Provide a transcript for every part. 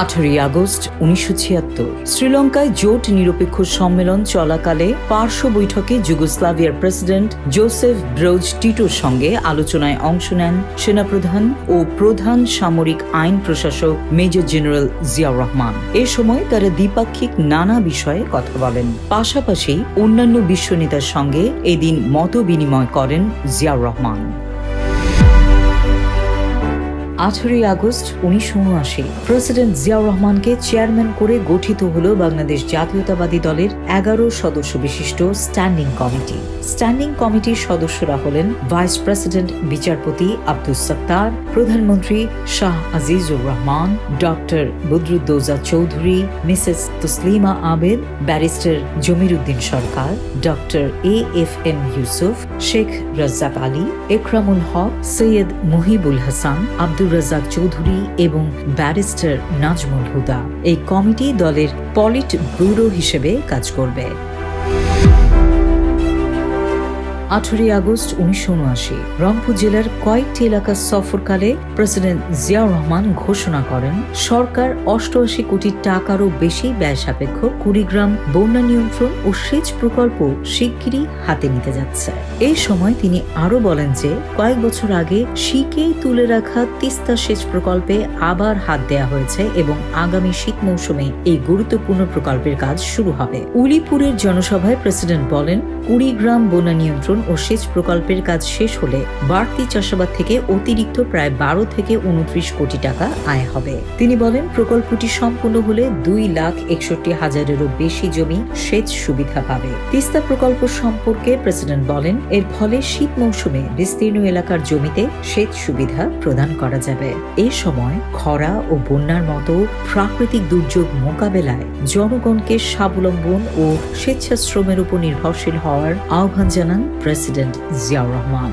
18 August 1976 শ্রীলঙ্কায় জোট নিরপেক্ষ সম্মেলন চলাকালে পার্শ্ব বৈঠকে যুগোস্লাভিয়ার প্রেসিডেন্ট জোসেফ ব্রোজ টিটোর সঙ্গে আলোচনায় অংশ নেন সেনাপ্রধান ও প্রধান সামরিক আইন প্রশাসক মেজর জেনারেল জিয়াউর রহমান। এ সময় তারা দ্বিপাক্ষিক নানা বিষয়ে কথা বলেন। পাশাপাশি অন্যান্য বিশ্ব নেতার সঙ্গে এদিন মত বিনিময় করেন জিয়াউর রহমান। 18 আগস্ট 1979 প্রেসিডেন্ট জিয়াউর রহমানকে চেয়ারম্যান করে গঠিত হল বাংলাদেশ জাতীয়তাবাদী দলের 11 সদস্য বিশিষ্ট স্ট্যান্ডিং কমিটি। স্ট্যান্ডিং কমিটির সদস্যরা হলেন ভাইস প্রেসিডেন্ট বিচারপতি আব্দুস সাত্তার, প্রধানমন্ত্রী শাহ আজিজুর রহমান, ডক্টর বদরুদ্দোজা চৌধুরী, মিসেস তসলিমা আবেদ, ব্যারিস্টার জমির উদ্দিন সরকার, ডক্টর AFM ইউসুফ, শেখ রাজ্জাক আলী, একরামুল হক, সৈয়দ মুহিবুল হাসান, আব্দুর রাজ্জাক চৌধুরী এবং ব্যারিস্টার নাজমুল হুদা। এই কমিটি দলের পলিট ব্যুরো হিসেবে কাজ করবে। 18 আগস্ট 1979 রংপুর জেলার কয়েকটি এলাকা সফরকালে প্রেসিডেন্ট জিয়াউর রহমান ঘোষণা করেন সরকার 88 কোটি টাকারও বেশি ব্যয় সাপেক্ষ কুড়িগ্রাম বন্যা নিয়ন্ত্রণ ও সেচ প্রকল্প শিগগিরই হাতে নিতে যাচ্ছে। এই সময় তিনি আরো বলেন যে কয়েক বছর আগে শিকেই তুলে রাখা তিস্তা সেচ প্রকল্পে আবার হাত দেয়া হয়েছে এবং আগামী শীত মৌসুমে এই গুরুত্বপূর্ণ প্রকল্পের কাজ শুরু হবে। উলিপুরের জনসভায় প্রেসিডেন্ট বলেন কুড়িগ্রাম বন্যা নিয়ন্ত্রণ ও সেচ প্রকল্পের কাজ শেষ হলে বাড়তি চাষাবাদ থেকে অতিরিক্ত প্রায় 12 থেকে 29 কোটি টাকা আয় হবে। তিনি বলেন প্রকল্পটি সম্পূর্ণ হলে 2,61,000-এরও বেশি জমি সেচ সুবিধা পাবে। তিস্তা প্রকল্প সম্পর্কে প্রেসিডেন্ট বলেন এর ফলে শীত মৌসুমে বিস্তীর্ণ এলাকার জমিতে সেচ সুবিধা প্রদান করা যাবে। এ সময় খরা ও বন্যার মতো প্রাকৃতিক দুর্যোগ মোকাবেলায় জনগণকে স্বাবলম্বন ও স্বেচ্ছাশ্রমের উপর নির্ভরশীল হওয়ার আহ্বান জানান president Ziaur Rahman.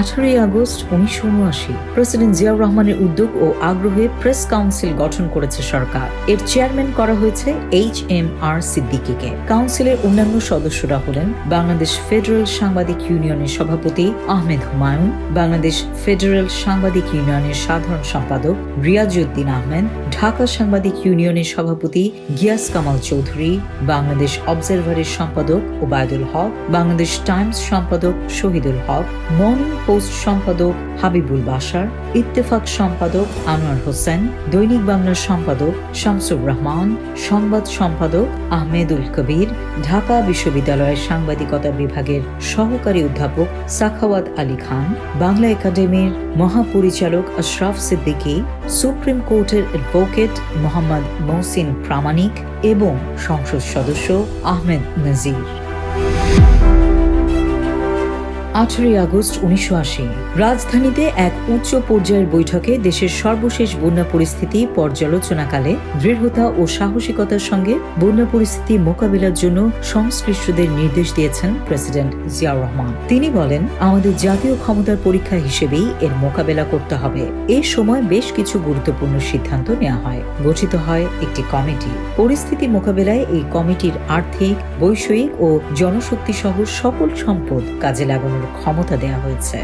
18 August 1979 president Ziaur রহমানের উদ্যোগ ও আগ্রহে প্রেস কাউন্সিল গঠন করেছে সরকার। এর চেয়ারম্যান করা হয়েছে HMR সিদ্দিকীকে। কাউন্সিলের অন্যান্য সদস্যরা হলেন বাংলাদেশ ফেডারেল সাংবাদিক ইউনিয়নের সভাপতি আহমেদ হুমায়ুন, বাংলাদেশ ফেডারেল সাংবাদিক ইউনিয়নের সাধারণ সম্পাদক রিয়াজউদ্দিন আহমেদ, ঢাকা সাংবাদিক ইউনিয়নের সভাপতি গিয়াস কামাল চৌধুরী, বাংলাদেশ অবজারভারের সম্পাদক ওবায়দুল হক, বাংলাদেশ টাইমস সম্পাদক শহীদুল হক, মর্নিং পোস্ট সম্পাদক হাবিবুল বাশার, ইত্তেফাক সম্পাদক আনোয়ার হোসেন, দৈনিক বাংলার সম্পাদক শামসুর রহমান, সংবাদ সম্পাদক আহমেদুল কবির, ঢাকা বিশ্ববিদ্যালয়ের সাংবাদিকতা বিভাগের সহকারী অধ্যাপক সাখাওয়াত আলী খান, বাংলা একাডেমির মহাপরিচালক আশরাফ সিদ্দিকী, সুপ্রিম কোর্টের অ্যাডভোকেট মোহাম্মদ মহসিন প্রামাণিক এবং সংসদ সদস্য আহমেদ নজির। 18 আগস্ট 1980 রাজধানীতে এক উচ্চ পর্যায়ের বৈঠকে দেশের সর্বশেষ বন্যা পরিস্থিতি পর্যালোচনাকালে দৃঢ়তা ও সাহসিকতার সঙ্গে বন্যা পরিস্থিতি মোকাবিলার জন্য সংশ্লিষ্টদের নির্দেশ দিয়েছেন প্রেসিডেন্ট জিয়াউর রহমান। তিনি বলেন আমাদের জাতীয় ক্ষমতার পরীক্ষা হিসেবেই এর মোকাবেলা করতে হবে। এই সময় বেশ কিছু গুরুত্বপূর্ণ সিদ্ধান্ত নেওয়া হয়। গঠিত হয় একটি কমিটি। পরিস্থিতি মোকাবেলায় এই কমিটির আর্থিক, বৈষয়িক ও জনশক্তি সহ সকল সম্পদ কাজে লাগানোর ক্ষমতা দেয়া হয়েছে।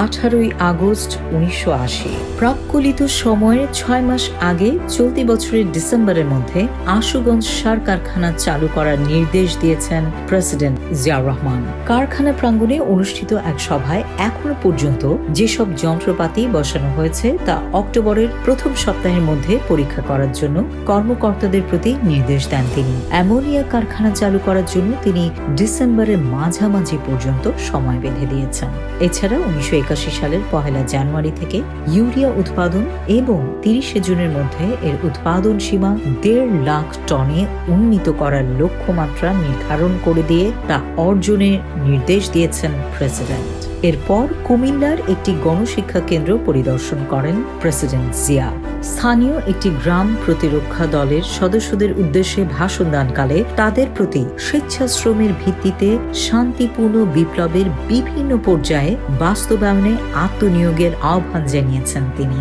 18 আগস্ট 1980 প্রাক্কলিত সময়ের 6 মাস আগে চলতি বছরের ডিসেম্বরের মধ্যে আশুগঞ্জ সার কারখানা চালু করার নির্দেশ দিয়েছেন প্রেসিডেন্ট জিয়াউর রহমান। কারখানা প্রাঙ্গণে অনুষ্ঠিত এক সভায় এখনো পর্যন্ত যেসব যন্ত্রপাতি বসানো হয়েছে তা অক্টোবরের প্রথম সপ্তাহের মধ্যে পরীক্ষা করার জন্য কর্মকর্তাদের প্রতি নির্দেশ দেন তিনি। অ্যামোনিয়া কারখানা চালু করার জন্য তিনি ডিসেম্বরের মাঝামাঝি পর্যন্ত সময় বেঁধে দিয়েছেন। এছাড়া 1981 সালের 1 জানুয়ারি থেকে ইউরিয়া উৎপাদন এবং 30 জুনের মধ্যে এর উৎপাদন সীমা 1.5 লাখ টনে উন্নীত করার লক্ষ্যমাত্রা নির্ধারণ করে দিয়ে তা অর্জনের নির্দেশ দিয়েছেন প্রেসিডেন্ট। এরপর কুমিল্লার একটি গণশিক্ষা কেন্দ্র পরিদর্শন করেন প্রেসিডেন্ট জিয়া। স্থানীয় একটি গ্রাম প্রতিরক্ষা দলের সদস্যদের উদ্দেশ্যে ভাষণ দানকালে তাদের প্রতি স্বেচ্ছাশ্রমের ভিত্তিতে শান্তিপূর্ণ বিপ্লবের বিভিন্ন পর্যায়ে বাস্তবায়নে আত্মনিয়োগের আহ্বান জানিয়েছেন তিনি।